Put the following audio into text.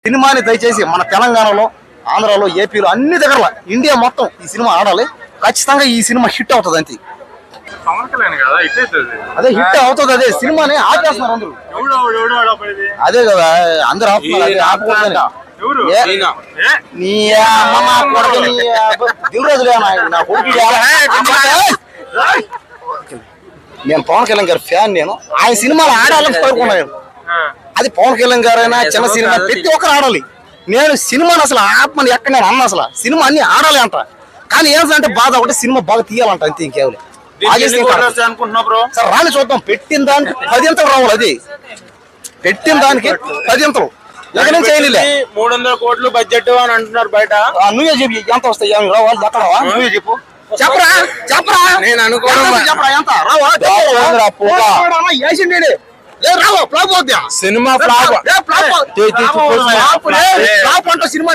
సినిమాని దయచేసి మన తెలంగాణలో, ఆంధ్రాలో, ఏపీలో అన్ని దగ్గర ఇండియా మొత్తం ఈ సినిమా ఆడాలి. ఖచ్చితంగా ఈ సినిమా హిట్ అవుతుంది అంతే. అదే హిట్ అవుతుంది. అదే సినిమాని ఆపేస్తున్నారు అందరూ. అదే కదా అందరు ఆపుకోవద్దని. నీ అమ్మ కొడుకు నా కొడుకు. నేను పవన్ కళ్యాణ్ గారి ఫ్యాన్. నేను ఆయన సినిమాలు ఆడాలని కోరుకున్నాను. అది పవన్ కళ్యాణ్ గారైనా చిన్న సినిమా ప్రతి ఒక్కరు ఆడాలి. నేను సినిమాని అసలు ఆత్మని ఎక్కడ నేను అన్నా అసలు సినిమా అన్ని ఆడాలి అంట. కానీ ఏంటంటే బాధ ఒకటి సినిమా బాగా తీయాలంట అంతే. ఇంకేవలే సార్ రాని చూద్దాం. పెట్టిన దానికి 10 అంతలు రావాలి. అది పెట్టిన దానికి 10 అంతలు ఎక్కడ చేయలే. 300 కోట్లు బడ్జెట్ అని అంటున్నారు బయట. నువ్వే చెప్పి ఎంత వస్తాయి రావాలి దక్కడవా? నువ్వే చెప్పు. చెప్పరా చెప్పరా. నేను అనుకోవడం చెప్పరా ఎంత రావా? సినిమా ఫ్లాప్ అంట సినిమా.